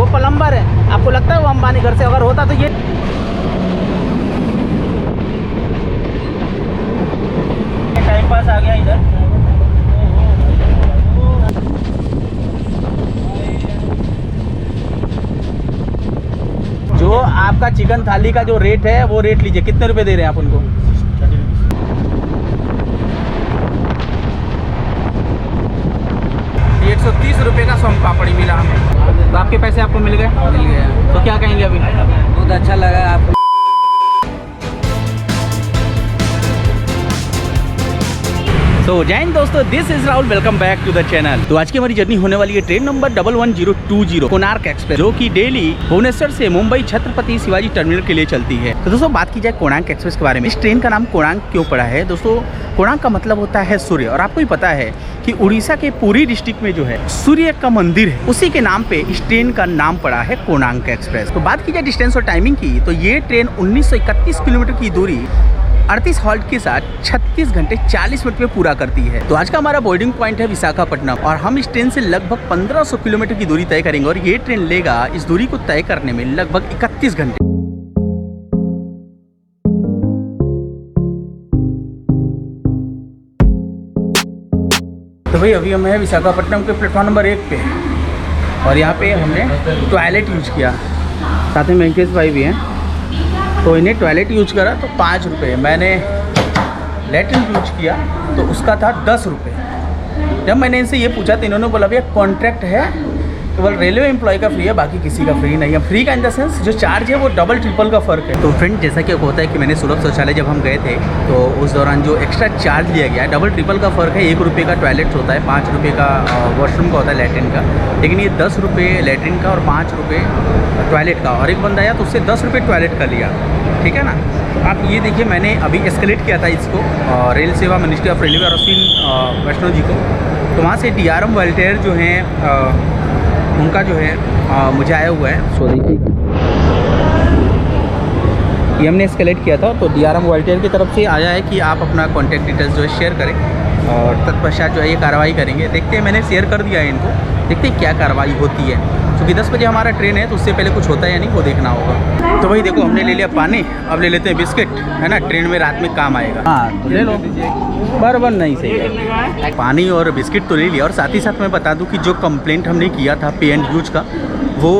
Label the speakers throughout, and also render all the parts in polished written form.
Speaker 1: वो प्लम्बर है। आपको लगता है वो अंबानी घर से अगर होता तो ये टाइम पास आ गया इधर। जो आपका चिकन थाली का जो रेट है वो रेट लीजिए, कितने रुपए दे रहे हैं आप उनको? 130 रुपये का सोम पापड़ी मिला हमें। तो आपके पैसे आपको मिल गए? मिल गया। तो क्या कहेंगे अभी?
Speaker 2: बहुत अच्छा लगा आपको।
Speaker 1: तो जय हिंद दोस्तों, this is Rahul, welcome back to the channel. तो आज की हमारी जर्नी होने वाली है ट्रेन नंबर 11020 कोणार्क एक्सप्रेस, जो कि डेली भुवनेश्वर से मुंबई छत्रपति शिवाजी टर्मिनल के लिए चलती है। तो दोस्तों बात की जाए कोणार्क एक्सप्रेस के बारे में, इस ट्रेन का नाम कोणार्क क्यों पड़ा है? दोस्तों कोणार्क का मतलब होता है सूर्य, और आपको ही पता है कि उड़ीसा के पुरी डिस्ट्रिक्ट में जो है सूर्य का मंदिर है, उसी के नाम पे इस ट्रेन का नाम पड़ा है कोणार्क एक्सप्रेस। तो बात की जाए डिस्टेंस और टाइमिंग की, तो ये ट्रेन 1931 किलोमीटर की दूरी 38 हॉल्ट के साथ 36 घंटे 40 मिनट में पूरा करती है। तो आज का हमारा बोर्डिंग पॉइंट है विशाखापट्टनम, और हम इस ट्रेन से लगभग 1500 किलोमीटर की दूरी तय करेंगे, और ये ट्रेन लेगा इस दूरी को तय करने में लगभग 31 घंटे। तो भाई अभी हम हैं विशाखापट्टनम के प्लेटफॉर्म नंबर 1 पे, और यहाँ पे हमने टॉयलेट यूज किया, साथ में वेंकटेश भाई भी हैं। तो इन्हें टॉयलेट यूज करा तो 5 रुपये, मैंने लैट्रिन यूज किया तो उसका था 10 रुपये। जब मैंने इनसे ये पूछा तो इन्होंने बोला भैया कॉन्ट्रैक्ट है, केवल रेलवे एम्प्लॉय का फ्री है, बाकी किसी का फ्री नहीं है। फ्री का इन द सेंस जो चार्ज है वो डबल ट्रिपल का फ़र्क है। तो फ्रेंड जैसा कि होता है कि मैंने सुलभ शौचालय जब हम गए थे तो उस दौरान जो एक्स्ट्रा चार्ज लिया गया है डबल ट्रिपल का फ़र्क है। 1 रुपये का टॉयलेट होता है, 5 रुपये का वॉशरूम का होता है लैट्रिन का, लेकिन ये 10 रुपये लैट्रिन का और 5 रुपये टॉयलेट का। और एक बंदा आया तो उससे 10 रुपये टॉयलेट का लिया, ठीक है ना। तो आप ये देखिए, मैंने अभी एस्केलेट किया था इसको रेल सेवा मिनिस्ट्री ऑफ रेलवे और अश्विन वैष्णव जी को, तो वहाँ से DRM वॉल्टेयर जो हैं उनका जो है मुझे आया हुआ है। सो देखिए ये हमने एस्केलेट किया था, तो DRM वॉल्टेयर की तरफ से आया है कि आप अपना कॉन्टैक्ट डिटेल्स जो है शेयर करें, और तत्पश्चात जो है ये कार्रवाई करेंगे। देखते हैं, मैंने शेयर कर दिया है इनको, देखते हैं क्या कार्रवाई होती है, क्योंकि 10 बजे हमारा ट्रेन है तो उससे पहले कुछ होता है या नहीं वो देखना होगा। तो भाई देखो, हमने ले लिया पानी, अब ले लेते हैं बिस्किट, है ना, ट्रेन में रात में काम आएगा। हाँ तो ले लो, बराबर नहीं सही है। पानी और बिस्किट तो ले लिया, और साथ ही साथ मैं बता दूं कि जो कंप्लेंट हमने किया था पे एंड यूज का, वो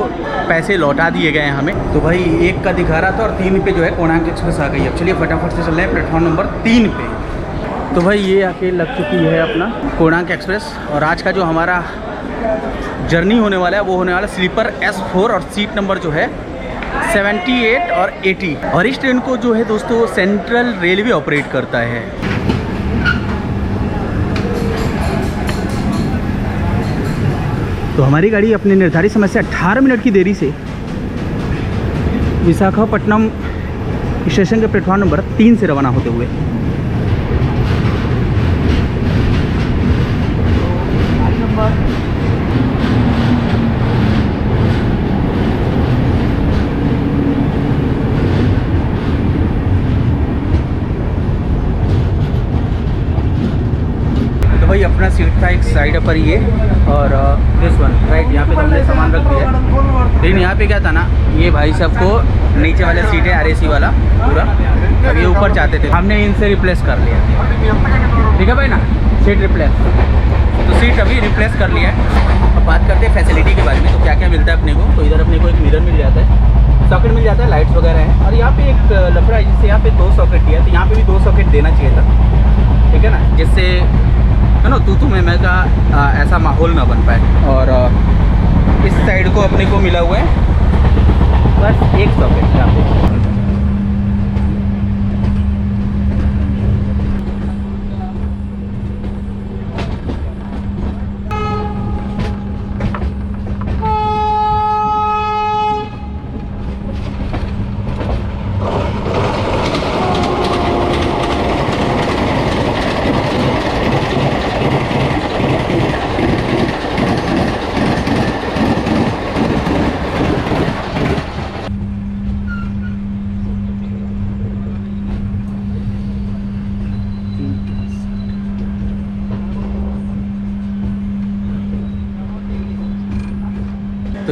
Speaker 1: पैसे लौटा दिए गए हैं हमें। तो भाई 1 का दिखा रहा था और 3 पे जो है कोणार्क एक्सप्रेस आ गई। अब चलिए फटाफट से चल रहे हैं प्लेटफॉर्म नंबर 3 पे। तो भाई ये आके लग चुकी है अपना कोणार्क एक्सप्रेस, और आज का जो हमारा जर्नी होने वाला है वो होने वाला स्लीपर S4, और सीट नंबर जो है 78 और 80। और इस ट्रेन को जो है दोस्तों सेंट्रल रेलवे ऑपरेट करता है। तो हमारी गाड़ी अपने निर्धारित समय से 18 मिनट की देरी से विशाखापट्टनम स्टेशन के प्लेटफॉर्म नंबर 3 से रवाना होते हुए भाई अपना सीट था एक साइड पर ये, और दिस वन राइट, यहाँ पे तो हमने सामान रख दिया है। लेकिन यहाँ पे क्या था ना, ये भाई साहब को नीचे वाला सीट है RAC वाला पूरा, अब ये ऊपर चाहते थे, हमने इनसे रिप्लेस कर लिया, ठीक है भाई ना, सीट रिप्लेस। तो सीट अभी रिप्लेस कर लिया है। अब बात करते हैं फैसिलिटी के बारे में, तो क्या क्या मिलता है अपने को। तो इधर अपने को एक मिरर मिल जाता है, सॉकेट मिल जाता है, लाइट्स वगैरह हैं, और यहाँ पे एक लफड़ा है जिससे यहाँ पे 2 सॉकेट दिया है, तो यहाँ पे भी 2 सॉकेट देना चाहिए था, ठीक है ना, जिससे है ना तू मैं का ऐसा माहौल ना बन पाए। और इस साइड को अपने को मिला हुआ है बस 1 सॉकेट यहाँ पे।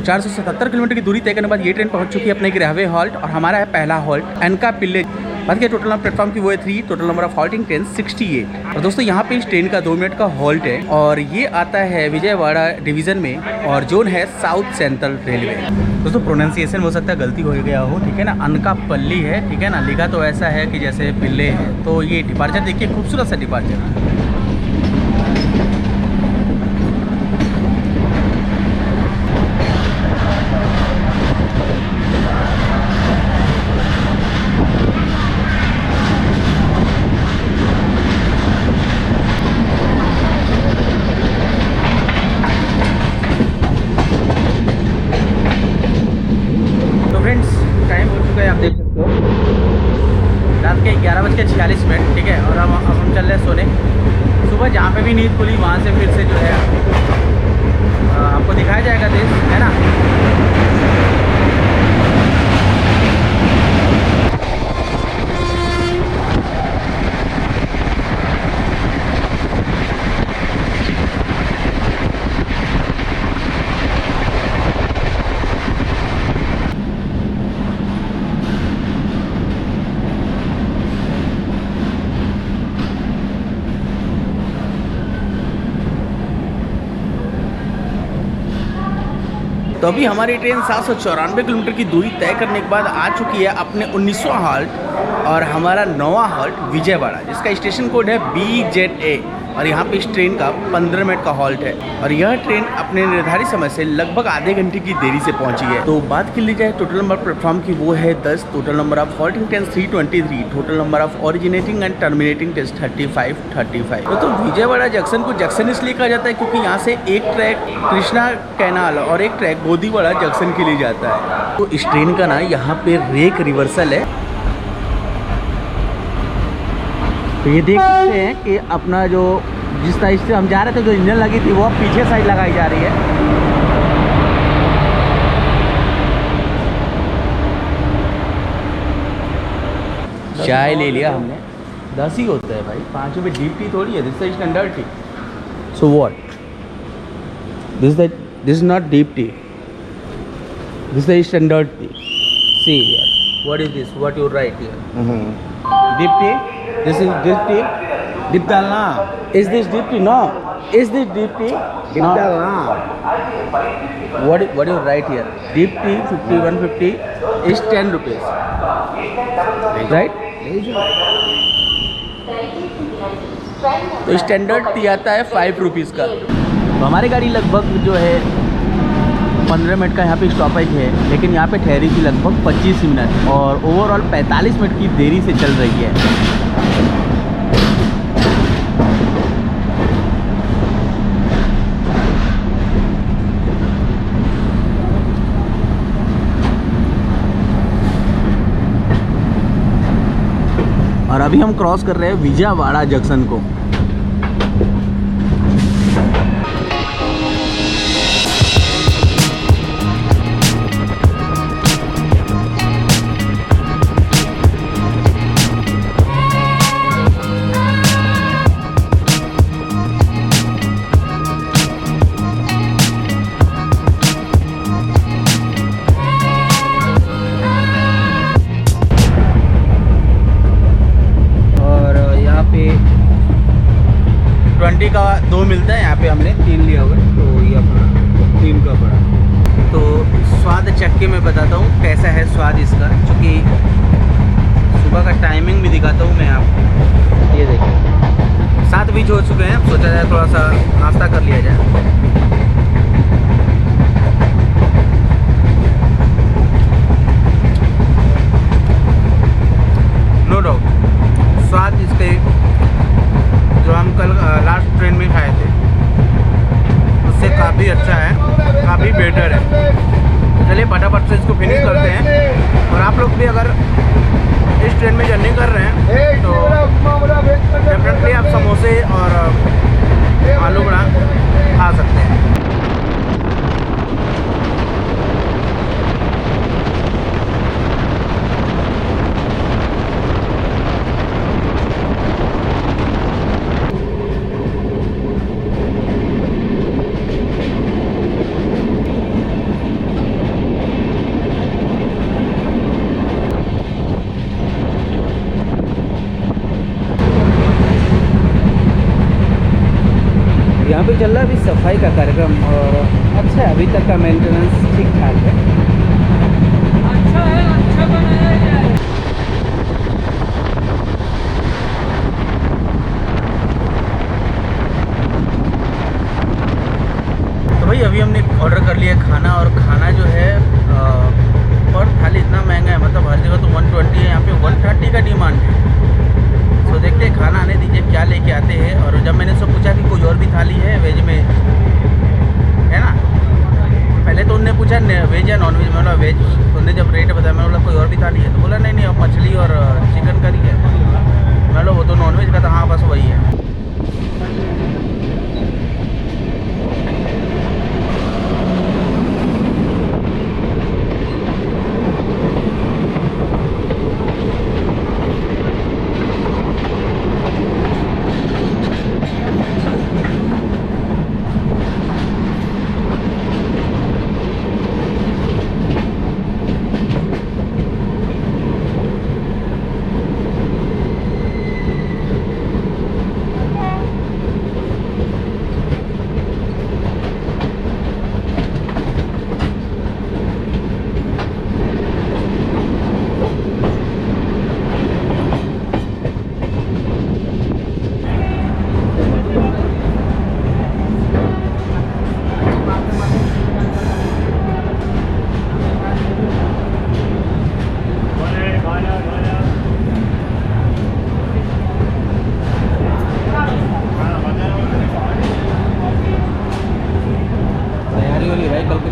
Speaker 1: 477 किलोमीटर की दूरी तय करने के बाद ये ट्रेन पहुंच चुकी है अपने ग्रहवे हॉल्ट, और हमारा है पहला हॉल्ट अनकापिल्ले। बात की टोटल प्लेटफॉर्म की वो है 3, total number of halting train 68। और दोस्तों यहाँ पे इस ट्रेन का 2 मिनट का हॉल्ट है, और ये आता है विजयवाड़ा डिवीज़न में, और जोन है साउथ सेंट्रल रेलवे। दोस्तों प्रोनाउंसिएशन हो सकता है गलती हो गया हो, ठीक है ना, अनकापल्ली है, ठीक है ना, लिखा तो ऐसा है कि जैसे पिल्ले हैं। तो ये डिपार्चर देखिए, खूबसूरत सा डिपार्चर। टाइम हो चुका है, आप देख सकते हो रात के 11:46, ठीक है। और अब हम चल रहे हैं सोने। सुबह जहाँ पे भी नींद खुली वहाँ से फिर से जो है आपको दिखाया जाएगा देश, है ना। तो अभी हमारी ट्रेन 794 किलोमीटर की दूरी तय करने के बाद आ चुकी है अपने 19वां हॉल्ट, और हमारा 9वां हॉल्ट विजयवाड़ा, जिसका स्टेशन कोड है BZA। और यहाँ पे इस ट्रेन का 15 मिनट का हॉल्ट है, और यह ट्रेन अपने निर्धारित समय से लगभग आधे घंटे की देरी से पहुँची है। तो बात कर ली जाए टोटल नंबर प्लेटफॉर्म की, वो है 10, total number of halting train 323, total number of originating and terminating train 35। तो विजयवाड़ा जंक्शन को जंक्शन इसलिए कहा जाता है क्योंकि यहाँ से एक ट्रैक कृष्णा कैनाल और एक ट्रैक गोदीवाड़ा जंक्शन के लिए जाता है। तो इस ट्रेन का ना यहाँ पे रेक रिवर्सल है। तो ये देख सकते हैं कि अपना जो जिस साइड से हम जा रहे थे, जो इंजन लगी थी वो अब पीछे साइड लगाई जा रही है। चाय ले लिया हमने, 10 ही होता है भाई, 5 रुपये डीप टी थोड़ी है, this is standard T. So what this not deep T, this is standard T. See here what is this, what you right here, deep T, this is deep T,
Speaker 3: Deep डालना।
Speaker 1: is this deep tea? No, is this deep tea?
Speaker 3: Deep
Speaker 1: No.
Speaker 3: डालना।
Speaker 1: What you write here? Deep tea 50, 150 is 10 rupees, right? तो standard T आता है 5 rupees का। तो हमारी गाड़ी लगभग जो है 15 मिनट का यहाँ पे स्टॉपेज है, लेकिन यहाँ पे ठहरी थी लगभग 25 मिनट, और ओवरऑल 45 मिनट की देरी से चल रही है। और अभी हम क्रॉस कर रहे हैं विजयवाड़ा जंक्शन को। का 2 मिलता है, यहाँ पे हमने 3 लिया हुआ है, तो ये अपना 3 का पड़ा। तो स्वाद चक्के में बताता हूँ कैसा है स्वाद इसका, क्योंकि सुबह का टाइमिंग भी दिखाता हूँ मैं आपको। ये देखिए 7 बीच हो चुके हैं, सोचा जाए थोड़ा सा नाश्ता कर लिया जाए। नो डाउट स्वाद इसके जो हम कल लास्ट ट्रेन में खाए थे उससे काफ़ी अच्छा है, काफ़ी बेटर है। चलिए फटाफट से इसको फिनिश करते हैं। और आप लोग भी अगर इस ट्रेन में जर्नी कर रहे हैं तो डेफिनेटली आप समोसे और आलू बड़ा खा सकते हैं। यहाँ पे चल रहा है अभी सफाई का कार्यक्रम और अच्छा है, अभी तक का मेंटेनेंस ठीक ठाक है।
Speaker 2: अच्छा है, अच्छा बनाया जाए।
Speaker 1: तो भाई अभी हमने ऑर्डर कर लिया खाना और खाना जो है पर थाली इतना महंगा है, मतलब हर जगह तो 120 है, यहाँ पे 130 का डिमांड है। तो देखते हैं, खाना आने दीजिए क्या लेके आते हैं। और जब मैंने उससे पूछा कि कोई और भी थाली है वेज में, है ना, पहले तो उनने पूछा वेज या नॉन वेज, मैं बोला वेज। उन्होंने जब रेट बताया मैं बोला कोई और भी थाली है, तो बोला नहीं अब मछली और चिकन करी है। मैं बोला वो तो नॉन वेज का था। हाँ बस वही है।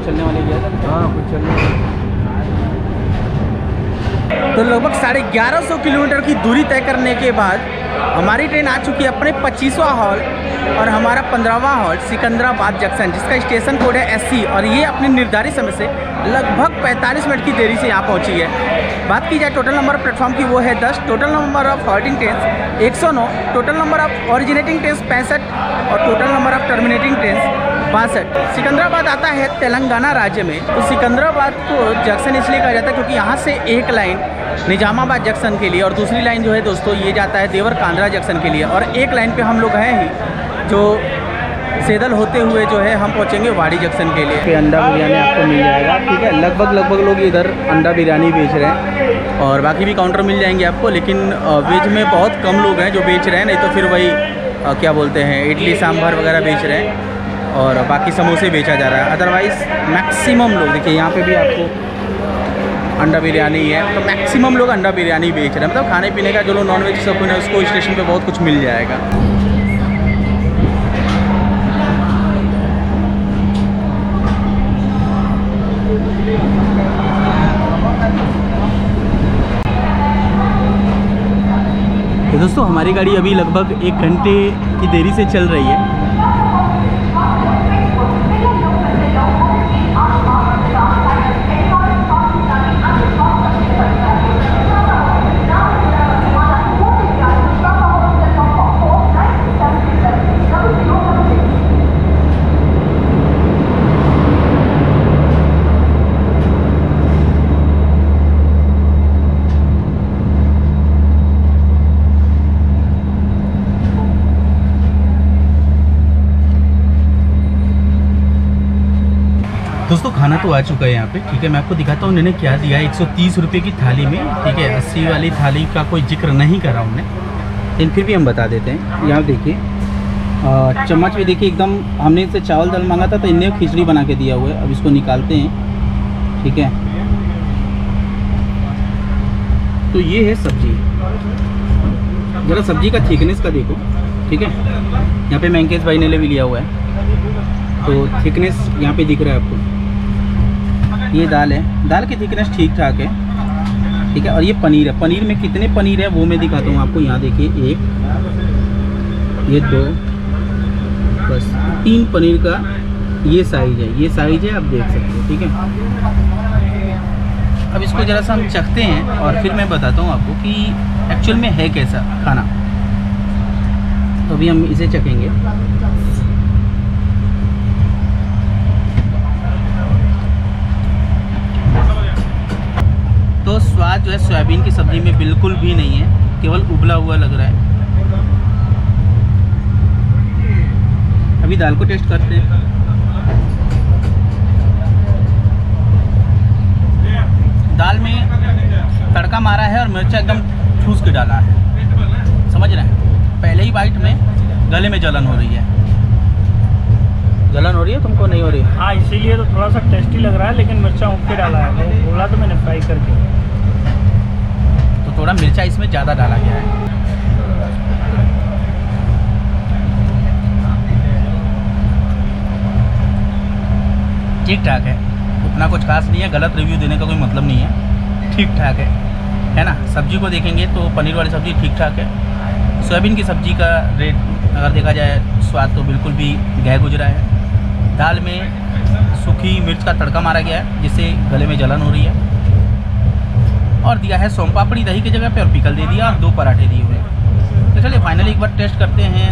Speaker 1: चलने वाले गया था।
Speaker 2: हाँ कुछ चलने।
Speaker 1: तो लगभग 1150 किलोमीटर की दूरी तय करने के बाद हमारी ट्रेन आ चुकी है अपने 25वां हॉल और हमारा 15वां हॉल सिकंदराबाद जंक्शन, जिसका स्टेशन कोड है SC। और ये अपने निर्धारित समय से लगभग 45 मिनट की देरी से यहाँ पहुँची है। बात की जाए टोटल नंबर ऑफ प्लेटफॉर्म की, वो है 10। Total number of halting train 109। Total number of originating train 65 और total number of terminating train 62। Secunderabad आता है तेलंगाना राज्य में। तो सिकंदराबाद को जंक्शन इसलिए कहा जाता है क्योंकि यहाँ से एक लाइन निजामाबाद जंक्शन के लिए और दूसरी लाइन जो है दोस्तों ये जाता है देवर कांद्रा जंक्शन के लिए, और एक लाइन पे हम लोग हैं ही जो सेदल होते हुए जो है हम पहुँचेंगे वाड़ी जंक्शन के लिए। अंडा बिरयानी आपको मिल जाएगा, ठीक है। लगभग लोग इधर अंडा बिरयानी बेच रहे हैं और बाकी भी काउंटर मिल जाएंगे आपको, लेकिन वेज में बहुत कम लोग हैं जो बेच रहे हैं, नहीं तो फिर वही क्या बोलते हैं इडली सांभर वगैरह बेच रहे हैं और बाकी समोसे बेचा जा रहा है। अदरवाइज़ मैक्सिमम लोग देखिए यहाँ पे भी आपको अंडा बिरयानी है, तो मैक्सिमम लोग अंडा बिरयानी बेच रहे हैं। मतलब खाने पीने का जो लोग नॉन वेज शौकीन है उसको स्टेशन पे बहुत कुछ मिल जाएगा। तो दोस्तों हमारी गाड़ी अभी लगभग 1 घंटे की देरी से चल रही है। दोस्तों खाना तो आ चुका है यहाँ पे, ठीक है। मैं आपको दिखाता हूँ उन्होंने क्या दिया है। 130 रुपये की थाली में, ठीक है। 80 वाली थाली का कोई जिक्र नहीं करा उन्होंने, लेकिन फिर भी हम बता देते हैं। यहाँ देखिए चम्मच भी देखिए एकदम, हमने इससे चावल दाल मांगा था तो इन्हें खिचड़ी बना के दिया हुआ है। अब इसको निकालते हैं, ठीक है। तो ये है सब्जी, ज़रा सब्जी का थिकनेस का देखो, ठीक है। यहाँ पे मैंकेश भाई ने भी लिया हुआ है, तो थिकनेस यहाँ पे दिख रहा है आपको। ये दाल है, दाल की थिकनेस ठीक ठाक है, ठीक है। और ये पनीर है, पनीर में कितने पनीर है वो मैं दिखाता हूँ आपको। यहाँ देखिए 1, ये 2, बस 3 पनीर का ये साइज है, ये साइज है, आप देख सकते हो, ठीक है। अब इसको ज़रा सा हम चखते हैं और फिर मैं बताता हूँ आपको कि एक्चुअल में है कैसा खाना। तो अभी हम इसे चखेंगे। तो स्वाद जो है सोयाबीन की सब्ज़ी में बिल्कुल भी नहीं है, केवल उबला हुआ लग रहा है। अभी दाल को टेस्ट करते हैं। दाल में तड़का मारा है और मिर्चा एकदम ठूस के डाला है, समझ रहे हैं। पहले ही बाइट में गले में जलन हो रही है। जलन हो रही है तुमको? नहीं हो रही है?
Speaker 2: हाँ, इसीलिए तो थोड़ा सा टेस्टी लग रहा है, लेकिन मिर्चा उग के डाला है, वो बोला तो मैंने फ्राई करके।
Speaker 1: तो थोड़ा मिर्चा इसमें ज़्यादा डाला गया है। ठीक ठाक है, उतना कुछ खास नहीं है। गलत रिव्यू देने का कोई मतलब नहीं है, ठीक ठाक है ना। सब्जी को देखेंगे तो पनीर वाली सब्ज़ी ठीक ठाक है। सोयाबीन की सब्ज़ी का रेट अगर देखा जाए, स्वाद तो बिल्कुल भी गए गुजरा है। दाल में सूखी मिर्च का तड़का मारा गया है जिससे गले में जलन हो रही है। और दिया है सोम पापड़ी दही की जगह पे, और पिकल दे दिया, और 2 पराठे दिए हुए हैं। तो चलिए फाइनली एक बार टेस्ट करते हैं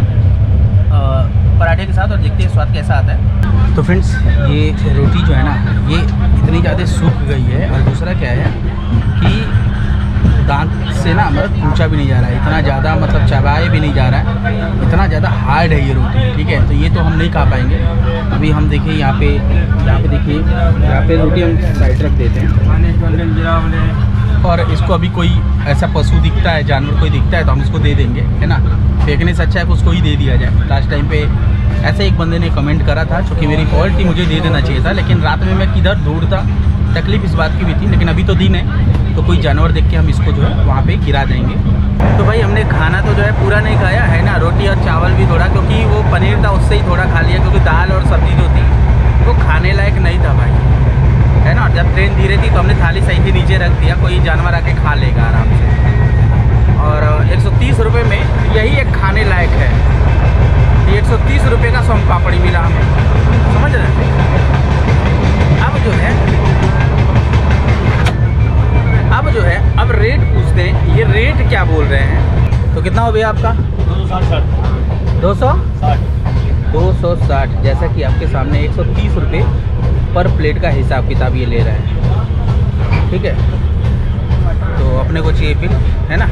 Speaker 1: पराठे के साथ और देखते हैं स्वाद कैसा आता है। तो फ्रेंड्स, ये रोटी जो है ना, ये इतनी ज़्यादा सूख गई है, और दूसरा क्या है कि दांत से ना मतलब पूछा भी नहीं जा रहा है, इतना ज़्यादा मतलब चबाए भी नहीं जा रहा है, इतना ज़्यादा हार्ड है ये रोटी। ठीक है, तो ये तो हम नहीं खा पाएंगे। अभी हम देखिए यहाँ पे देखिए, यहाँ पे रोटी हम साइड रख देते हैं, और इसको अभी कोई ऐसा पशु दिखता है, जानवर कोई दिखता है तो हम इसको दे देंगे, है ना। फेंकने से अच्छा है कि उसको ही दे दिया जाए। लास्ट टाइम पे ऐसे एक बंदे ने कमेंट करा था, चूँकि मेरी फॉल्ट थी, मुझे दे देना चाहिए था, लेकिन रात में मैं किधर दूर था, तकलीफ़ इस बात की भी थी। लेकिन अभी तो दिन है, तो कोई जानवर देख के हम इसको जो है वहाँ पे गिरा देंगे। तो भाई हमने खाना तो जो है पूरा नहीं खाया है ना, रोटी और चावल भी थोड़ा, क्योंकि वो पनीर था उससे ही थोड़ा खा लिया, क्योंकि दाल और सब्ज़ी जो थी वो खाने लायक नहीं था भाई, है ना। जब ट्रेन धीरे थी तो हमने थाली सही थी नीचे रख दिया, कोई जानवर आके खा लेगा आराम से। और 130 रुपये में यही एक खाने लायक है। 130 रुपये का सोम पापड़ी मिला हमें, समझ रहे हैं। अब रेट पूछते हैं, ये रेट क्या बोल रहे हैं। तो कितना हो भैया आपका? 260। जैसा कि आपके सामने 130 रुपये पर प्लेट का हिसाब किताब ये ले रहे हैं। ठीक है, तो अपने को चाहिए बिल, है ना।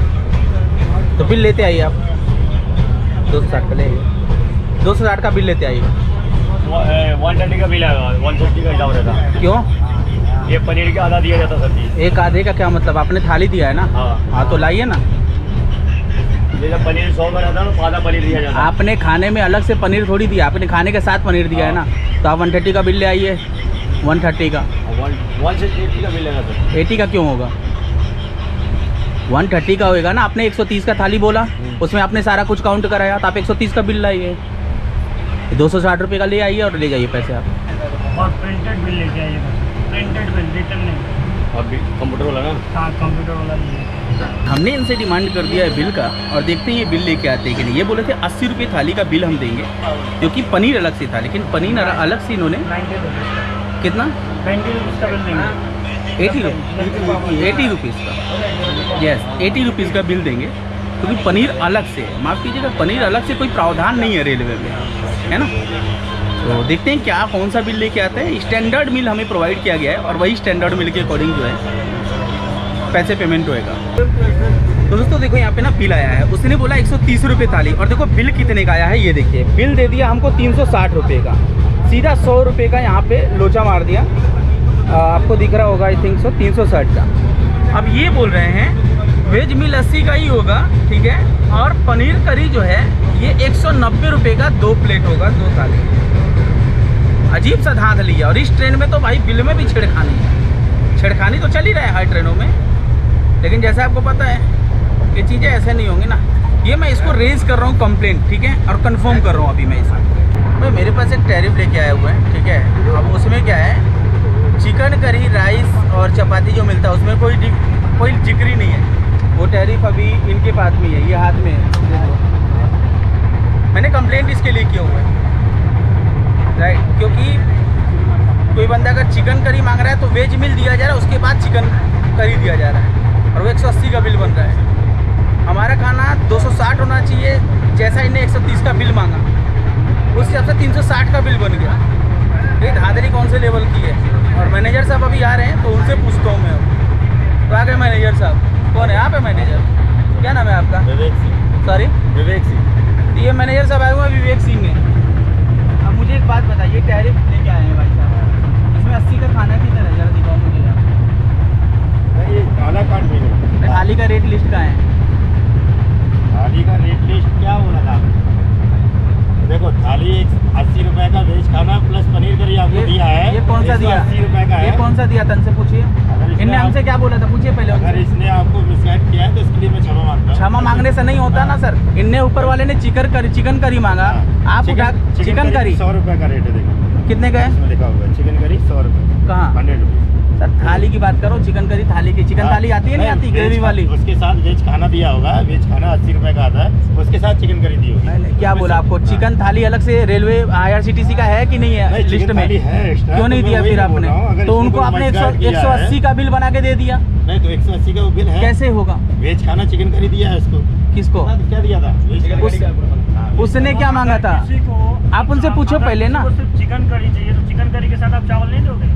Speaker 1: तो बिल लेते आइए आप, 260 का ले आइए, 260 का बिल लेते आइए।
Speaker 2: 130 का बिल आएगा, 150 का हिसाब रहता।
Speaker 1: क्यों?
Speaker 2: ये पनीर का आधा दिया जाता सब्जी।
Speaker 1: एक आधे का क्या मतलब? आपने थाली दिया है ना। हाँ, तो लाइए ना।
Speaker 2: ये जब पनीर 100 का रहता है तो आधा पनीर दिया जाता है।
Speaker 1: आपने खाने में अलग से पनीर थोड़ी दिया, आपने खाने के साथ पनीर दिया है ना। तो आप 130 का बिल ले आइए, 130 का।
Speaker 2: 180 का बिल लेगा सर।
Speaker 1: 80 का क्यों होगा? 130 का होएगा ना। आपने 130 का थाली बोला, उसमें आपने सारा कुछ काउंट कराया, तो आप 130 का बिल लाइए। 260 रुपये का ले आइए और ले जाइए पैसे आप।
Speaker 2: और प्रिंटेड बिल लेके आइए, प्रिंटेड बिल, रिटर्न नहीं। अभी कंप्यूटर वाला ना? हाँ, कंप्यूटर वाला नहीं।
Speaker 1: हमने इनसे डिमांड कर दिया है बिल का, और देखते हैं ये बिल लेके आते हैं कि नहीं। ये बोले थे 80 रुपये थाली का बिल हम देंगे, क्योंकि पनीर अलग से था, लेकिन पनीर अलग से इन्होंने
Speaker 2: 90 रुपीज़।
Speaker 1: कितना?
Speaker 2: 90 रुपीज़ का बिल देंगे।
Speaker 1: 80 रुपीज़ का, यस 80 रुपीज़ का बिल देंगे, क्योंकि पनीर अलग से है। माफ़ कीजिएगा, पनीर अलग से कोई प्रावधान नहीं है रेलवे में, है ना। तो देखते हैं क्या कौन सा बिल लेके आते हैं। स्टैंडर्ड बिल हमें प्रोवाइड किया गया है, और वही स्टैंडर्ड बिल के अकॉर्डिंग जो है पैसे पेमेंट होएगा। तो दोस्तों देखो यहाँ पे ना बिल आया है, उसने बोला 130 रुपये थाली, और देखो बिल कितने का आया है ये देखिए। बिल दे दिया हमको 360 रुपये का, सीधा 100 रुपये का यहाँ पे लोचा मार दिया। आपको दिख रहा होगा आई थिंक सो 360 का। अब ये बोल रहे हैं वेज मील 80 का ही होगा, ठीक है, और पनीर करी जो है ये 190 रुपये का 2 प्लेट होगा, 2 थाली। अजीब सा धांध लिया। और इस ट्रेन में तो भाई बिल में भी छेड़खानी है। छेड़खानी तो चल ही रहा है हर ट्रेनों में, लेकिन जैसे आपको पता है ये चीज़ें ऐसे नहीं होंगी ना। ये मैं इसको रेज कर रहा हूँ कंप्लेंट, ठीक है, और कंफर्म कर रहा हूँ अभी मैं इसको। भाई मेरे पास एक टैरिफ लेके आए हुए हैं, ठीक है। अब उसमें क्या है, चिकन करी, राइस और चपाती जो मिलता है उसमें कोई जिक्र नहीं है। वो टैरिफ अभी इनके पास में है, ये हाथ में है। मैंने कंप्लेंट इसके लिए किया हुआ है, राइट, क्योंकि कोई बंदा अगर चिकन करी मांग रहा है तो वेज मील दिया जा रहा है, उसके बाद चिकन करी दिया जा रहा है, और वो 180 का बिल बन रहा है। हमारा खाना 260 होना चाहिए, जैसा इन्हें 130 का बिल मांगा उस हिसाब से 360 का बिल बन गया। ये धांधली कौन से लेवल की है। और मैनेजर साहब अभी आ रहे हैं तो उनसे पूछता हूँ मैं। तो आ गए मैनेजर साहब। कौन है आप? है मैनेजर? क्या नाम है आपका?
Speaker 2: विवेक सिंह।
Speaker 1: सॉरी,
Speaker 2: विवेक सिंह।
Speaker 1: ये मैनेजर साहब आए हुए हैं, विवेक सिंह है। एक बात बताइए, टैरिफ लेके आए हैं भाई साहब, इसमें 80 का खाना कितना है, जरा दिखाओ मुझे यार।
Speaker 4: ये काला कार्ड भी नहीं,
Speaker 1: थाली का रेट लिस्ट का है।
Speaker 4: थाली का रेट लिस्ट क्या बोला था आपने? देखो थाली 80 रुपए का वेज खाना प्लस पनीर करी आपको दिया है।
Speaker 1: ये कौन सा दिया?
Speaker 4: 80 रुपए का है।
Speaker 1: ये कौन सा दिया था, इनसे पूछिए। इनने हमसे क्या बोला था, पूछिए पहले
Speaker 4: अगर
Speaker 1: उनसे।
Speaker 4: इसने आपको मिसगाइड किया है तो इसके लिए मैं क्षमा मांगता हूँ।
Speaker 1: क्षमा मांगने से नहीं होता ना सर, इनने ऊपर वाले ने चिकन करी मांगा, आप उठा चिकन करी
Speaker 4: 100 रुपए का रेट है, देखो
Speaker 1: कितने का है,
Speaker 4: इसमें लिखा हुआ है चिकन करी 100 रुपए।
Speaker 1: कहाँ?
Speaker 4: 100 रुपीज।
Speaker 1: सर थाली की बात करो, चिकन करी थाली की, चिकन थाली आती है नहीं आती, ग्रेवी वाली।
Speaker 4: उसके साथ वेज खाना दिया होगा, वेज खाना 80 रुपए का आता है, उसके साथ चिकन करी दी होगी।
Speaker 1: मैंने क्या बोला आपको, चिकन थाली अलग से रेलवे IRCTC का है कि नहीं है
Speaker 4: नहीं,
Speaker 1: लिस्ट
Speaker 4: चिकन
Speaker 1: में?
Speaker 4: थाली है एक्स्ट्रा,
Speaker 1: क्यों नहीं
Speaker 4: तो
Speaker 1: दिया
Speaker 4: मैं
Speaker 1: फिर
Speaker 4: वही बोल रहा हूँ,
Speaker 1: आपने?
Speaker 4: अगर
Speaker 1: तो
Speaker 4: इसने
Speaker 1: उनको
Speaker 4: कोई
Speaker 1: आपने
Speaker 4: मिसगाइड किया है-
Speaker 1: 180 का बिल बना के दे दिया,
Speaker 4: नहीं तो 180 का वो बिल है,
Speaker 1: कैसे होगा?
Speaker 4: वेज खाना चिकन करी दिया है उसको।
Speaker 1: किसको?
Speaker 4: क्या दिया था?
Speaker 1: उसने क्या मांगा था?
Speaker 2: किसी को
Speaker 1: आप उनसे पूछो
Speaker 2: अगर
Speaker 1: पहले
Speaker 2: किसी
Speaker 1: ना।
Speaker 2: को सिर्फ चिकन करी चाहिए तो चिकन करी के साथ आप चावल नहीं दोगे?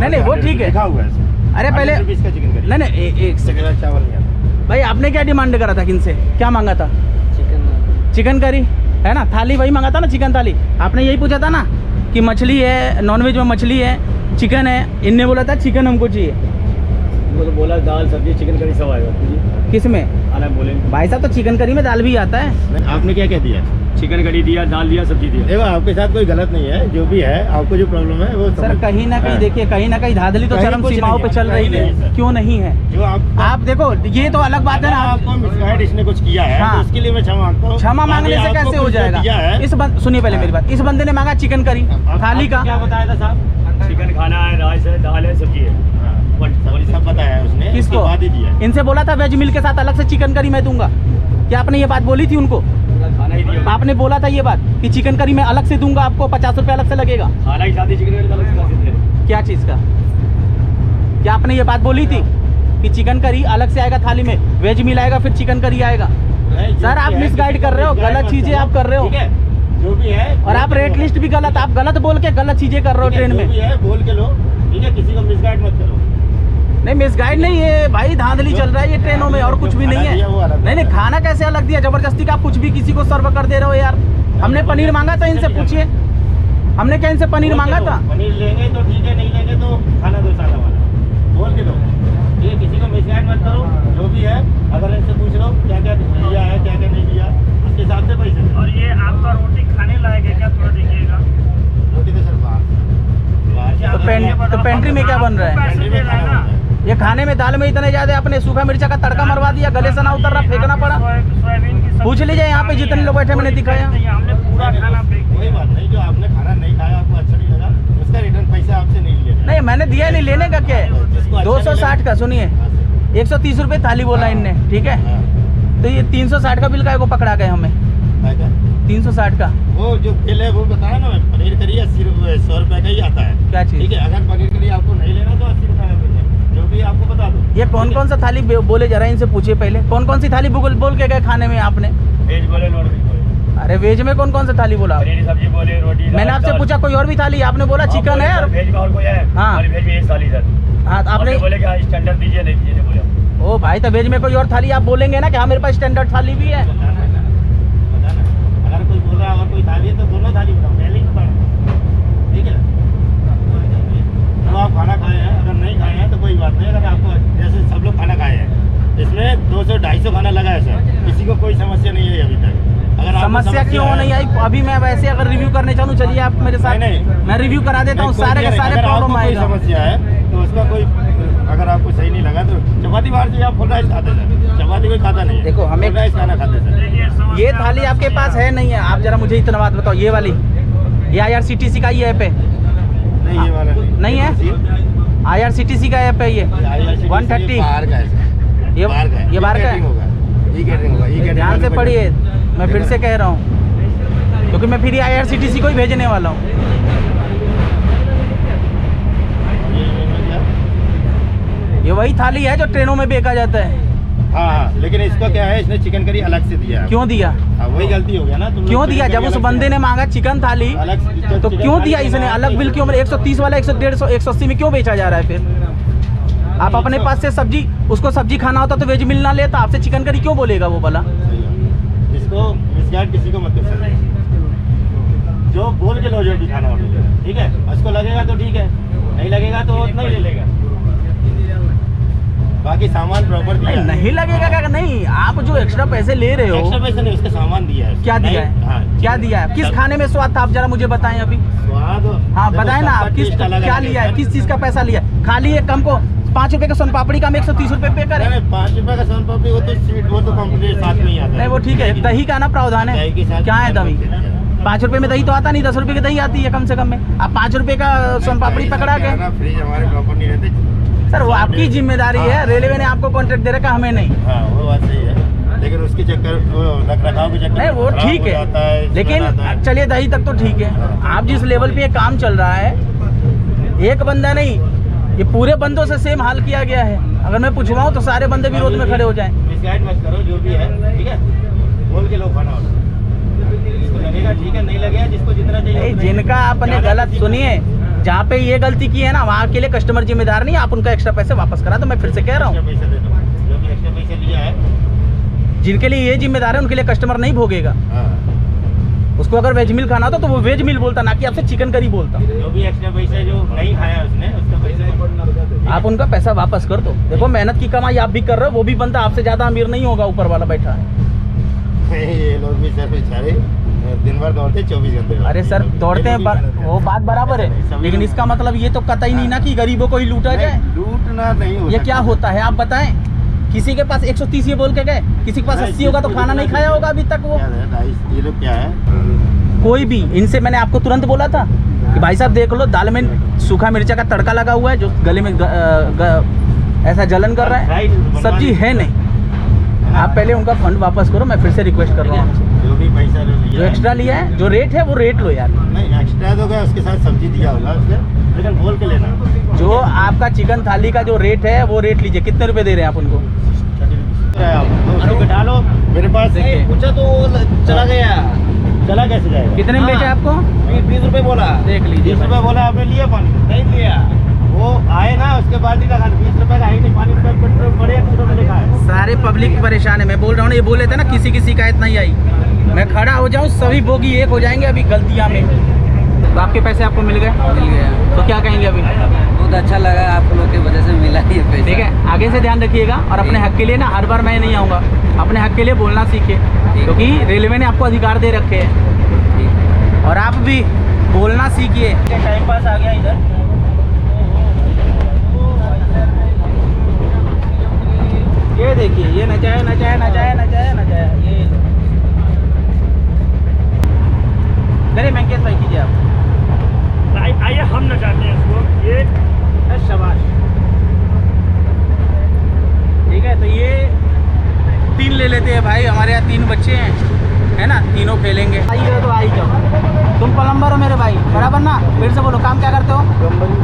Speaker 4: नहीं
Speaker 1: वो ठीक है।
Speaker 4: लिखा हुआ है इसमें।
Speaker 1: अरे पहले
Speaker 4: 100 रुपीस का चिकन करी।
Speaker 1: नहीं एक
Speaker 4: इसके
Speaker 1: सेकंड
Speaker 4: साथ चावल नहीं आता।
Speaker 1: भाई, आपने क्या डिमांड करा था, किनसे क्या मांगा था? चिकन करी है ना, थाली वही मांगा था ना, चिकन थाली। आपने यही पूछा था ना कि मछली है, नॉनवेज में मछली है, चिकन है, इनने बोला था चिकन हमको चाहिए।
Speaker 5: वो तो बोला दाल सब्जी चिकन करी सब आएगा।
Speaker 1: किस में?
Speaker 5: आना बोले
Speaker 1: भाई साहब तो चिकन करी में दाल भी आता है।
Speaker 4: आपने क्या क्या दिया?
Speaker 5: चिकन करी दिया, दाल दिया, सब्जी दिया।
Speaker 4: देखो आपके साथ कोई गलत नहीं है, जो भी है आपको जो प्रॉब्लम है वो
Speaker 1: सर
Speaker 4: समझ-
Speaker 1: कहीं ना कहीं
Speaker 4: हाँ।
Speaker 1: देखिए, कहीं ना कहीं धांधली तो
Speaker 4: कहीं
Speaker 1: चरम
Speaker 4: कुछ
Speaker 1: सीमाओं
Speaker 4: नहीं
Speaker 1: पे
Speaker 4: है,
Speaker 1: चल रही
Speaker 4: कहीं नहीं है,
Speaker 1: है,
Speaker 4: सर।
Speaker 1: क्यों नहीं है?
Speaker 4: जो
Speaker 1: आप देखो, ये तो अलग बात है ना, आप
Speaker 4: आपको मिसगाइड इसने कुछ किया है
Speaker 1: हाँ।
Speaker 4: तो उसके लिए मैं क्षमा मांगता हूँ।
Speaker 1: क्षमा मांगने से
Speaker 4: आपको
Speaker 1: कैसे हो
Speaker 4: कुछ जो
Speaker 1: जाएगा?
Speaker 4: दिया है,
Speaker 1: सुनिए पहले मेरी बात, इस बंदे ने मांगा चिकन करी थाली का,
Speaker 5: क्या बताया था साहब? चिकन खाना है, राइस है, दाल है, सब्जी है।
Speaker 4: हाँ, सब बताया है उसने,
Speaker 1: किसको?
Speaker 4: उसके बाद ही दिया है।
Speaker 1: इनसे बोला था वेज मिल के साथ अलग से चिकन करी मैं दूंगा, क्या आपने ये बात बोली थी उनको?
Speaker 5: खाना ही दिया।
Speaker 1: आपने बोला था ये बात कि चिकन करी मैं अलग से दूंगा, आपको 50 रुपये अलग से लगेगा।
Speaker 5: खाना ही साथ ही चिकन करी अलग से खा सकते हैं।
Speaker 1: क्या चीज़ का? क्या आपने ये बात बोली थी कि चिकन करी अलग से आएगा थाली में, वेज मिल आएगा फिर चिकन करी आएगा?
Speaker 4: नहीं, जो
Speaker 1: सर, आप
Speaker 4: भी है,
Speaker 1: मिसगाइड कर रहे हो,
Speaker 4: मिसगाइड
Speaker 1: गलत
Speaker 4: मत
Speaker 1: चीजें
Speaker 4: करो,
Speaker 1: आप कर रहे हो।
Speaker 4: ठीक है? जो भी है
Speaker 1: और आप रेट लिस्ट भी गलत, आप गलत बोल के गलत चीजें कर रहे हो
Speaker 4: ठीक है,
Speaker 1: ट्रेन
Speaker 4: जो भी
Speaker 1: में।
Speaker 4: है बोल के लो, ठीक है? किसी को मिसगाइड मत करो।
Speaker 1: नहीं मिसगाइड नहीं, ये भाई धांधली चल रहा है ये ट्रेनों में, और कुछ भी नहीं
Speaker 4: खाना दिया वो
Speaker 1: है।
Speaker 4: अलग
Speaker 1: नहीं खाना कैसे अलग दिया, जबरदस्ती का आप कुछ भी किसी को सर्व कर दे रहे हो यार। हमने पनीर मांगा था, इनसे पूछिए, हमने क्या इनसे पनीर
Speaker 4: बोल के
Speaker 1: मांगा
Speaker 4: दो,
Speaker 1: था?
Speaker 4: पनीर लेंगे तो ठीक है, नहीं लेंगे तो खाना दो सादा वाला, बोल के दो। ठीक है, किसी को मिसगाइड मत करो, जो भी है अगर इनसे पूछ लो क्या क्या दिया है, क्या क्या नहीं दिया, उसके हिसाब से पैसे दो।
Speaker 2: और ये आपका रोटी खाने लायक है क्या, थोड़ा देखिएगा।
Speaker 4: रोटी तो सर बाहर से।
Speaker 1: तो पेंट्री में क्या बन रहा है?
Speaker 4: पेंट्री में खाना बनता है।
Speaker 1: ये खाने में दाल में इतने ज्यादा अपने सूखा मिर्चा का तड़का मरवा दिया, गले से ना उतर रहा, फेंकना पड़ा।
Speaker 2: सोयाबीन की सब्जी
Speaker 1: पूछ लीजिए यहाँ पे जितने लोग बैठे, मैंने दिखाया।
Speaker 2: हमने पूरा खाना फेंक
Speaker 4: कोई बात नहीं, जो आपने खाना नहीं खाया, आपको अच्छा नहीं लगा, उसका रिटर्न पैसा आपसे नहीं लिया।
Speaker 1: नहीं मैंने दिया नहीं, लेने का क्या है?
Speaker 4: जिसको अच्छा
Speaker 1: 260 का, सुनिए
Speaker 4: हाँ, सर।
Speaker 1: 130 रुपये थाली बोला इनने, ठीक है?
Speaker 4: हाँ,
Speaker 1: तो ये 360 का बिल का को पकड़ा गए हमें,
Speaker 4: है क्या?
Speaker 1: 360 का।
Speaker 4: वो जो बिल है वो बताया ना मैं, पनीर करी 80 रुपये 100 रुपये का ही आता है।
Speaker 1: क्या
Speaker 4: ठीक
Speaker 1: चीज़?
Speaker 4: है, अगर पनीर करी आपको नहीं लेना तो 80 रुपये का बिल है, जो भी आपको बता दो।
Speaker 1: ये कौन कौन सा थाली बोले जरा इनसे पूछिए पहले, कौन कौन सी थाली बोल के गए खाने में आपने?
Speaker 5: वेज बोले, नॉन वेज बोले,
Speaker 1: अरे वेज में कौन कौन सा थाली बोला?
Speaker 5: पनीर की सब्जी बोले, रोटी।
Speaker 1: मैंने आपसे पूछा कोई और भी थाली, आपने बोला चिकन है। और
Speaker 5: वेज में और कोई है?
Speaker 1: हाँ।
Speaker 5: और वेज में एक थाली सर।
Speaker 1: हाँ तो आपने,
Speaker 5: बोले कि स्टैंडर्ड दीजिए, नहीं दीजिए, नहीं बोले।
Speaker 1: ओ भाई तो वेज में कोई और थाली आप बोलेंगे ना कि हाँ मेरे पास स्टैंडर्ड थाली भी है।
Speaker 4: बताना है ना, बताना है। अगर कोई बोल रहा है अगर कोई थाली है तो दोनों थाली बताओ, पहले ही बताओ, ठीक है? तो आप खाना खाए हैं, अगर नहीं खाए हैं तो कोई बात नहीं। अगर आपको जैसे सब लोग खाना खाए हैं, इसमें 200-250 खाना लगा है सर, किसी को कोई समस्या नहीं है अभी तक। अगर आपको
Speaker 1: समस्या क्यों
Speaker 4: है-
Speaker 1: नहीं आई? अभी मैं वैसे अगर रिव्यू करने चाहूँ, चलिए आप मेरे साथ,
Speaker 4: नहीं, नहीं।
Speaker 1: मैं रिव्यू करा देता हूँ,
Speaker 4: नहीं, कोई
Speaker 1: सारे के
Speaker 4: नहीं,
Speaker 1: सारे
Speaker 4: अगर आपको
Speaker 1: प्रॉब्लम
Speaker 4: कोई
Speaker 1: आएगा।
Speaker 4: समस्या है तो उसका कोई, अगर आपको सही नहीं लगा तो चपाती बाहर से आप फुल राइस खाते सर, चपाती कोई खाता नहीं है।
Speaker 1: देखो, हमें-
Speaker 4: फुल राइस खाना खाते सर।
Speaker 1: ये थाली आपके पास है नहीं है? आप जरा मुझे इतना बात बताओ, ये वाली, ये IRCTC का ही ऐप है?
Speaker 4: नहीं, ये वाला
Speaker 1: नहीं है? IRCTC का ऐप है ये, 130।
Speaker 4: बाहर का है सर,
Speaker 1: ये
Speaker 4: बाहर का है।
Speaker 1: ये बाहर का
Speaker 4: ई-कैटरिंग
Speaker 1: है?
Speaker 4: होगा, ई-कैटरिंग होगा, ई-कैटरिंग
Speaker 1: ध्यान
Speaker 4: वाले
Speaker 1: से
Speaker 4: को-
Speaker 1: पढ़िए, मैं फिर से कह रहा हूँ, क्योंकि मैं फिर ये IRCTC को ही भेजने वाला हूँ। ये वही थाली है जो ट्रेनों में बेचा जाता है।
Speaker 4: हाँ हाँ, लेकिन इसका क्या है, इसने चिकन करी अलग से दिया है।
Speaker 1: क्यों दिया?
Speaker 4: हाँ, वही गलती हो गया ना। तुम लोग
Speaker 1: क्यों दिया?
Speaker 4: चिकन
Speaker 1: जब
Speaker 4: करी
Speaker 1: उस
Speaker 4: अलग
Speaker 1: बंदे
Speaker 4: से
Speaker 1: ने मांगा चिकन थाली,
Speaker 4: अलग से- जब
Speaker 1: तो
Speaker 4: चिकन
Speaker 1: क्यों
Speaker 4: थाली
Speaker 1: दिया
Speaker 4: लेना
Speaker 1: इसने?
Speaker 4: है
Speaker 1: अलग
Speaker 4: तो
Speaker 1: बिल क्यों? 130 वाला 100, 150, 180 में क्यों बेचा जा रहा है फिर? आप अपने पास से सब्जी, उसको सब्जी खाना होता तो वेज मिल ना लेता, आपसे चिकन करी क्यों बोलेगा वो भला?
Speaker 4: सही बात। इसको मिसगाइड किसी को मत कर सकते। जो बोल के लो जो भी खाना ऑर्डर, ठीक है। उसको लगेगा तो ठीक है, नहीं लगेगा तो उतना ही ले लेगा। बाकी सामान प्रॉपर दिया है।
Speaker 1: नहीं लगेगा क्या? नहीं, आप जो एक्स्ट्रा पैसे ले रहे हो,
Speaker 4: एक्स्ट्रा पैसे नहीं, उसका सामान दिया है।
Speaker 1: क्या दिया है?
Speaker 4: हाँ,
Speaker 1: क्या दिया है? किस खाने में स्वाद था, आप जरा मुझे बताएं अभी।
Speaker 4: स्वाद,
Speaker 1: हाँ
Speaker 4: देखो,
Speaker 1: बताएं ना, आप
Speaker 4: सबका
Speaker 1: किस
Speaker 4: टेस्ट अलग
Speaker 1: क्या
Speaker 4: अलग
Speaker 1: लिया है,
Speaker 4: है।
Speaker 1: किस चीज़ का पैसा लिया है? खाली एक हमको 5 रुपए का सोन पापड़ी का हम 130 रुपए पे करें?
Speaker 4: नहीं, 5 रुपए का सोन पापड़ी वो तो स्वीट, वो तो कंप्लीट साथ में ही आता है।
Speaker 1: नहीं वो ठीक है, दही का ना प्रावधान
Speaker 4: दही के
Speaker 1: है।
Speaker 4: साथ
Speaker 1: क्या है दही? 5 रुपए में दही तो आता नहीं, 10 रुपए की दही आती है कम से कम में। आप 5 रुपए का सोन पापड़ी पकड़ा के,
Speaker 4: फ्रिज हमारे प्रॉपर नहीं रहते
Speaker 1: सर वो आपकी जिम्मेदारी है, रेलवे ने आपको कॉन्ट्रैक्ट दे रखा, हमें नहीं।
Speaker 4: हाँ वो बात सही है, लेकिन उसके चक्कर रख रखाव के चक्कर
Speaker 1: नहीं वो
Speaker 4: खराब
Speaker 1: ठीक
Speaker 4: हो जाता
Speaker 1: है, लेकिन
Speaker 4: smell आता है।
Speaker 1: चलिए दही तक तो ठीक है। आप जिस लेवल पे ये काम चल रहा है, एक बंदा नहीं, ये पूरे बंदों से सेम हाल किया गया है। अगर मैं पूछवाऊँ तो सारे बंदे विरोध में खड़े हो जाएं।
Speaker 4: मिसगाइड मत करो, जो भी है ठीक है, बोल के लो खाना ऑर्डर, जिसको लगेगा ठीक है, नहीं लगेगा जिसको जितना चाहिए
Speaker 1: नहीं,
Speaker 4: उतना
Speaker 1: जिनका आपने
Speaker 4: ज़्यादा
Speaker 1: गलत
Speaker 4: किसी-
Speaker 1: सुनिए, जहाँ पे ये गलती की है ना, वहाँ के लिए कस्टमर जिम्मेदार नहीं, आप उनका एक्स्ट्रा पैसे वापस करा। तो मैं फिर से कह रहा
Speaker 4: एक्स्ट्रा
Speaker 1: हूँ,
Speaker 4: पैसे दे दो, जो भी एक्स्ट्रा पैसे लिया है।
Speaker 1: जिनके लिए ये जिम्मेदार है उनके लिए कस्टमर नहीं भोगेगा।
Speaker 4: हाँ,
Speaker 1: उसको अगर वेज मिल खाना होता तो वो वेज मिल बोलता, ना कि आपसे चिकन करी बोलता।
Speaker 4: जो भी एक्स्ट्रा पैसे जो नहीं खाया उसने, उसका पैसा
Speaker 1: आप उनका पैसा वापस कर दो। देखो मेहनत की कमाई आप भी कर रहे हो, वो भी बंदा आपसे ज़्यादा अमीर नहीं होगा, ऊपर वाला बैठा है।
Speaker 4: ये लोग भी सर बेचारे दिन भर दौड़ते 24 घंटे।
Speaker 1: अरे सर दौड़ते हैं, वो बात बराबर है, लेकिन इसका मतलब ये तो कतई नहीं ना कि गरीबों को ही लूटा जाए।
Speaker 4: लूटना नहीं हो
Speaker 1: ये क्या होता है आप बताएं? किसी के पास 130 ये बोल के गए, किसी के पास 80 होगा तो खाना नहीं खाया होगा अभी तक वो।
Speaker 4: ये लोग क्या है,
Speaker 1: कोई भी, इनसे मैंने आपको तुरंत बोला था कि भाई साहब देख लो, दाल में सूखा मिर्चा का तड़का लगा हुआ है जो गले में ऐसा जलन कर रहा है, सब्जी है नहीं। आप पहले उनका फंड वापस करो, मैं फिर से रिक्वेस्ट कर रहा हूँ आपसे।
Speaker 4: जो भी पैसा
Speaker 1: जो एक्स्ट्रा लिया है, जो रेट है वो रेट लो यार।
Speaker 4: नहीं एक्स्ट्रा तो क्या, उसके साथ सब्जी दिया होगा उसने, लेकिन बोल के लेना।
Speaker 1: जो आपका चिकन थाली का जो रेट है वो रेट लीजिए। कितने रुपए दे रहे हैं आप उनको?
Speaker 4: आप डालो मेरे पास
Speaker 1: देखिए।
Speaker 4: पूछा तो चला गया, चला कैसे जाएगा?
Speaker 1: कितने में बेचा आपको?
Speaker 4: 20 रुपए बोला,
Speaker 1: देख लीजिए
Speaker 4: 20 रुपए बोला, आपने लिया पानी? नहीं लिया, वो आए ना उसके बाद ही लगा, 20 रुपए का ही नहीं, पानी पेट्रोल बड़े अक्षरों में लिखा है।
Speaker 1: सारे पब्लिक परेशान है, मैं बोल रहा हूँ ना, ये बोले थे ना किसी की शिकायत नहीं आई, मैं खड़ा हो जाऊँ सभी बोगी एक हो जाएंगे अभी गलतियाँ में। तो आपके पैसे आपको मिल गए?
Speaker 5: मिल गया।
Speaker 1: तो क्या कहेंगे अभी?
Speaker 5: बहुत अच्छा लगा, आप लोग की वजह से मिला ये पैसा।
Speaker 1: ठीक है, आगे से ध्यान रखिएगा और अपने हक के लिए ना, हर बार मैं नहीं आऊँगा, अपने हक के लिए बोलना सीखे, क्योंकि रेलवे ने आपको अधिकार दे रखे हैं और आप भी बोलना सीखिए। टाइम पास आ गया इधर। ये देखिए, ये नचाया नचाया नचाया नचाया नचाया, ये चलिए मैंकेश भाई कीजिए आप।
Speaker 2: आइए हम न चाहते हैं इसको, ये
Speaker 1: शाबाश। ठीक है, तो ये 3 ले लेते हैं भाई, हमारे यहाँ 3 बच्चे हैं, है ना, तीनों खेलेंगे। आइए तो आई जाओ, तुम प्लम्बर हो मेरे भाई, बराबर ना? फिर से बोलो, काम क्या करते हो?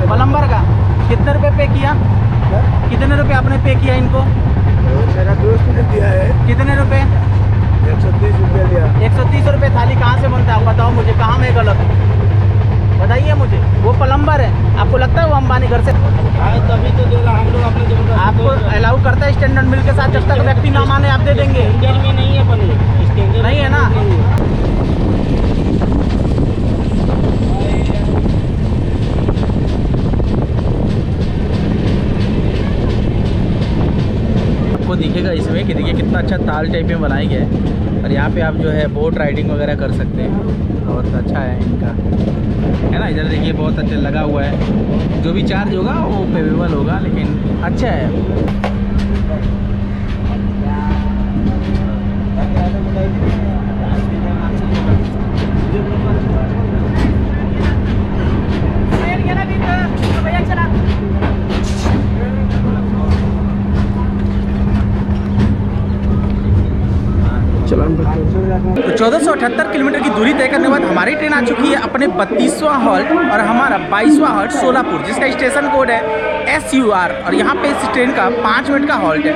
Speaker 1: प्लम्बर का। कितने रुपए पे किया? कितने रुपए आपने पे किया इनको?
Speaker 4: मेरा दोस्त ने दिया है
Speaker 1: कितने रुपए?
Speaker 4: 130 रुपये लिया।
Speaker 1: 130 रुपए थाली कहाँ से बनता है? बताओ मुझे, कहाँ में गलत? बताइए मुझे। वो प्लम्बर है, आपको लगता है वो अंबानी घर से?
Speaker 4: तभी तो दे रहा, हम लोग अपने जगह
Speaker 1: आपको अलाउ करता है स्टैंडर्ड मिल के साथ? जब तक व्यक्ति ना माने आप दे देंगे?
Speaker 4: स्टैंडर्ड में नहीं है पनीर, स्टैंडर्ड
Speaker 1: नहीं है ना? आपको दिखेगा इसमें कि देखिए कितना अच्छा ताल टाइप में बनाई गया है, और यहाँ पे आप जो है बोट राइडिंग वगैरह कर सकते हैं। बहुत अच्छा है इनका, है ना? इधर देखिए बहुत अच्छा लगा हुआ है, जो भी चार्ज होगा वो पेबल होगा, लेकिन अच्छा है। तो 1478 किलोमीटर की दूरी तय करने के बाद हमारी ट्रेन आ चुकी है अपने 32वां हॉल्ट, और हमारा 22वां हॉल्ट सोलापुर, जिसका स्टेशन कोड है SUR, और यहाँ पे इस ट्रेन का 5 मिनट का हॉल्ट है।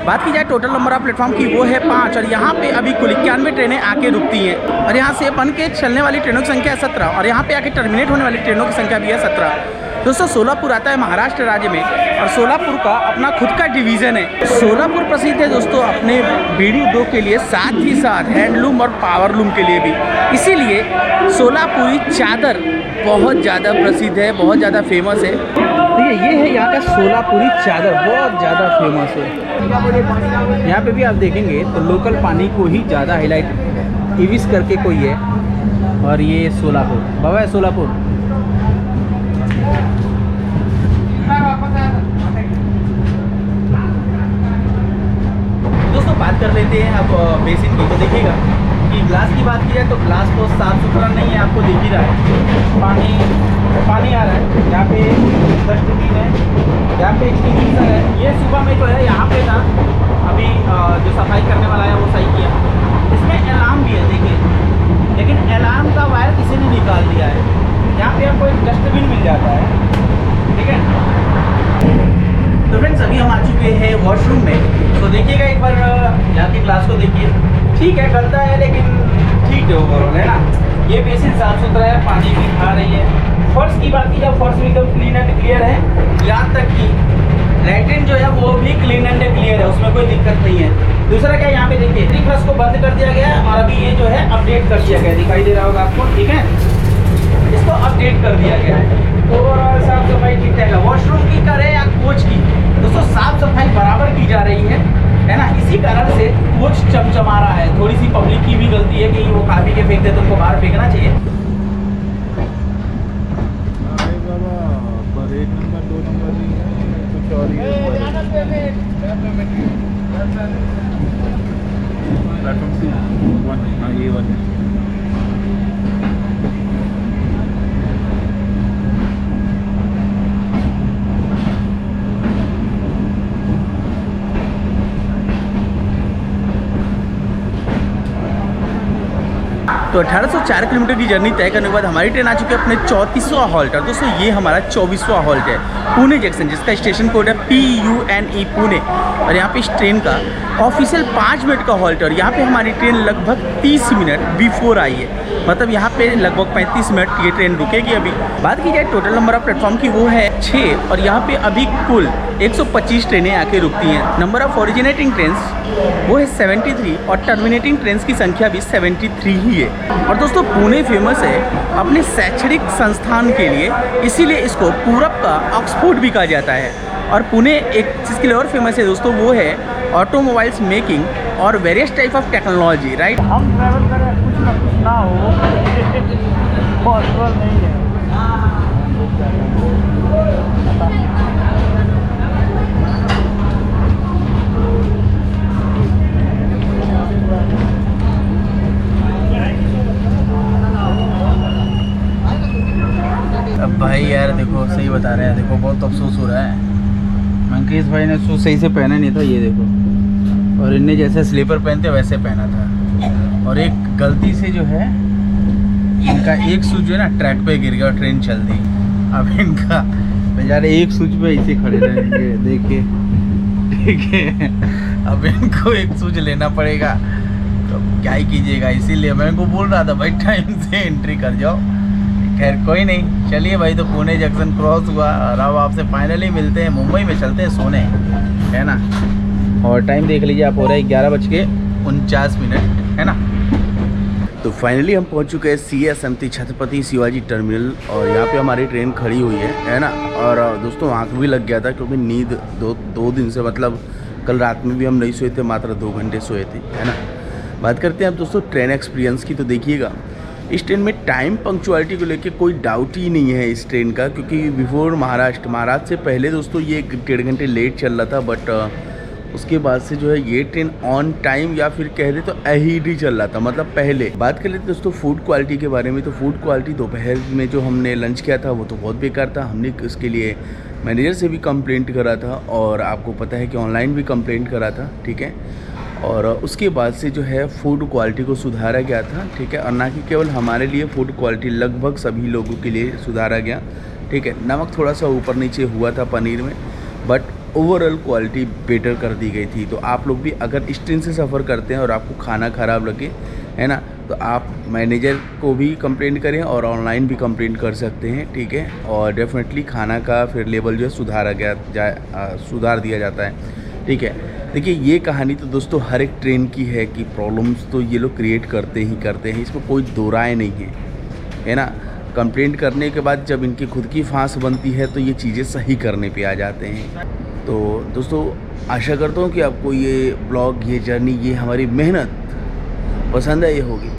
Speaker 1: बात की जाए टोटल नंबर ऑफ प्लेटफॉर्म की, वो है 5, और यहाँ पे अभी कुल 91 ट्रेनें आके रुकती हैं, और यहाँ से बन के चलने वाली ट्रेनों की संख्या है 17, और यहाँ पे आके टर्मिनेट होने वाली ट्रेनों की संख्या भी है 17। दोस्तों सोलापुर आता है महाराष्ट्र राज्य में और सोलापुर का अपना खुद का डिवीज़न है। सोलापुर प्रसिद्ध है दोस्तों अपने बीड़ी उद्योग के लिए, साथ ही साथ हैंडलूम और पावरलूम के लिए भी। इसीलिए सोलापुरी चादर बहुत ज़्यादा प्रसिद्ध है, बहुत ज़्यादा फेमस है। देखिए ये है यहाँ का सोलापुरी चादर, बहुत ज़्यादा फेमस है। यहाँ पे भी आप देखेंगे तो लोकल पानी को ही ज़्यादा हाईलाइट इविस करके कोई है। और ये सोलापुर बाबा है सोलापुर। दोस्तों बात कर लेते हैं अब बेसिन की। तो देखिएगा कि ग्लास की बात की जाए तो ग्लास तो साफ़ सुथरा नहीं है, आपको दिख ही रहा है। पानी आ रहा है, यहाँ पे डस्टबिन है, यहाँ पे एक्सटिंग्विशर है। ये सुबह में जो है यहाँ पे था, अभी जो सफाई करने वाला है वो सही किया। इसमें अलार्म भी है देखिए, लेकिन अलार्म का वायर किसी ने निकाल दिया है। यहाँ पे आपको एक डस्टबिन मिल जाता है, ठीक है। तो फ्रेंड्स अभी हम आ चुके हैं वॉशरूम में। तो देखिएगा एक बार यहाँ के ग्लास को देखिए, ठीक है गलता है लेकिन ठीक है ओवरऑल, है ना। ये बेसिन साफ सुथरा है, पानी भी आ रही है। फर्श की बात की जाए, फर्श भी एकदम क्लीन एंड क्लियर है। यहाँ तक कि लैट्रिन जो है वो भी क्लीन एंड क्लियर है, उसमें कोई दिक्कत नहीं है। दूसरा क्या, यहाँ पे देखिए फ्लश को बंद कर दिया गया है और अभी ये जो है अपडेट कर दिया गया, दिखाई दे रहा होगा आपको, ठीक है। इसको अपडेट कर दिया गया है। ओवरऑल साफ सफाई ठीक ठाक है। वॉशरूम की करें या कोच की, दोस्तों साफ सफाई बराबर की जा रही है ना। इसी कारण से कोच चमचमा रहा है। थोड़ी सी पब्लिक की भी गलती है कि वो खा पी के फेंक दे तो उनको बाहर फेंकना चाहिए। तो 1804 किलोमीटर की जर्नी तय करने के बाद हमारी ट्रेन आ चुकी है अपने 34वां हॉल्ट। और दोस्तों ये हमारा 24वां हॉल्ट है, पुणे जंक्शन, जिसका स्टेशन कोड है PUNE पुणे। और यहाँ पे इस ट्रेन का ऑफिशियल 5 मिनट का हॉल्ट है और यहाँ पे हमारी ट्रेन लगभग 30 मिनट बिफोर आई है। मतलब यहाँ पे लगभग 35 मिनट ये ट्रेन रुकेगी। अभी बात की जाए टोटल नंबर ऑफ प्लेटफॉर्म की, वो है 6 और यहाँ पे अभी कुल 125 ट्रेनें आके रुकती हैं। नंबर ऑफ ओरिजिनेटिंग ट्रेन वो है 73 और टर्मिनेटिंग ट्रेन की संख्या भी 73 ही है। और दोस्तों पुणे फेमस है अपने शैक्षणिक संस्थान के लिए, इसीलिए इसको पूरब का ऑक्सफोर्ड भी कहा जाता है। और पुणे एक चीज़ के लिए और फेमस है दोस्तों, वो है ऑटोमोबाइल्स मेकिंग और various type of technology, right.
Speaker 2: हम ट्रैवल करें कुछ ना हो पॉसिबल नहीं है।
Speaker 1: अब भाई यार देखो सही बता रहे हैं, देखो बहुत अफसोस हो रहा है। मंकेश भाई ने शूज़ सही से पहना नहीं था, ये देखो, और इनने जैसे स्लीपर पहनते वैसे पहना था। और एक गलती से जो है इनका एक शूज जो है ना ट्रैक पे गिर गया और ट्रेन चल दी। अब इनका बेचारे एक शूज पे ऐसे खड़े रहेंगे, देखिए, ठीक है। अब इनको एक शूज लेना पड़ेगा, तो क्या ही कीजिएगा। इसीलिए मैं इनको बोल रहा था भाई टाइम से एंट्री कर जाओ। खैर कोई नहीं, चलिए भाई। तो पुणे जंक्शन क्रॉस हुआ और अब आपसे फाइनली मिलते हैं, मुंबई में चलते हैं सोने, है ना। और टाइम देख लीजिए आप, हो रहा है 11:49, है ना। तो फाइनली हम पहुंच चुके हैं CSMT छत्रपति शिवाजी टर्मिनल और यहाँ पे हमारी ट्रेन खड़ी हुई है ना। और दोस्तों आँख भी लग गया था क्योंकि नींद दो दिन से, मतलब कल रात में भी हम नहीं सोए थे, मात्र 2 घंटे सोए थे, है ना। बात करते हैं अब दोस्तों ट्रेन एक्सपीरियंस की। तो देखिएगा इस ट्रेन में टाइम पंक्चुअलिटी को लेके कोई डाउट ही नहीं है इस ट्रेन का, क्योंकि बिफोर महाराष्ट्र से पहले दोस्तों ये 1.5 घंटे लेट चल रहा था। बट उसके बाद से जो है ये ट्रेन ऑन टाइम, या फिर कह दे तो अहीड ही चल रहा था, मतलब पहले। बात कर लेते दोस्तों फूड क्वालिटी के बारे में। तो फूड क्वालिटी दोपहर में जो हमने लंच किया था वो तो बहुत बेकार था। हमने उसके लिए मैनेजर से भी कंप्लेंट करा था और आपको पता है कि ऑनलाइन भी कंप्लेंट करा था, ठीक है। और उसके बाद से जो है फूड क्वालिटी को सुधारा गया था, ठीक है। और ना कि केवल हमारे लिए फूड क्वालिटी, लगभग सभी लोगों के लिए सुधारा गया, ठीक है। नमक थोड़ा सा ऊपर नीचे हुआ था पनीर में, बट ओवरऑल क्वालिटी बेटर कर दी गई थी। तो आप लोग भी अगर इस ट्रेन से सफ़र करते हैं और आपको खाना ख़राब लगे, है ना, तो आप मैनेजर को भी कंप्लेंट करें और ऑनलाइन भी कंप्लेंट कर सकते हैं, ठीक है। और डेफिनेटली खाना का फिर लेवल जो है सुधार दिया जाता है, ठीक है। देखिए ये कहानी तो दोस्तों हर एक ट्रेन की है कि प्रॉब्लम्स तो ये लोग क्रिएट करते हैं, इसमें कोई दो राय नहीं है ना। कंप्लेंट करने के बाद जब इनकी खुद की फांस बनती है तो ये चीज़ें सही करने पे आ जाते हैं। तो दोस्तों आशा करता हूँ कि आपको ये ब्लॉग, ये जर्नी, ये हमारी मेहनत पसंद आई होगी।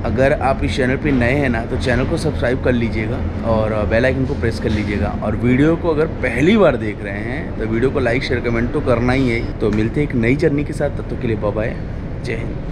Speaker 1: अगर आप इस चैनल पे नए हैं ना तो चैनल को सब्सक्राइब कर लीजिएगा और बेल आइकन को प्रेस कर लीजिएगा। और वीडियो को अगर पहली बार देख रहे हैं तो वीडियो को लाइक शेयर कमेंट तो करना ही है। तो मिलते हैं एक नई जर्नी के साथ, तब तक के लिए बाय बाय, जय हिंद।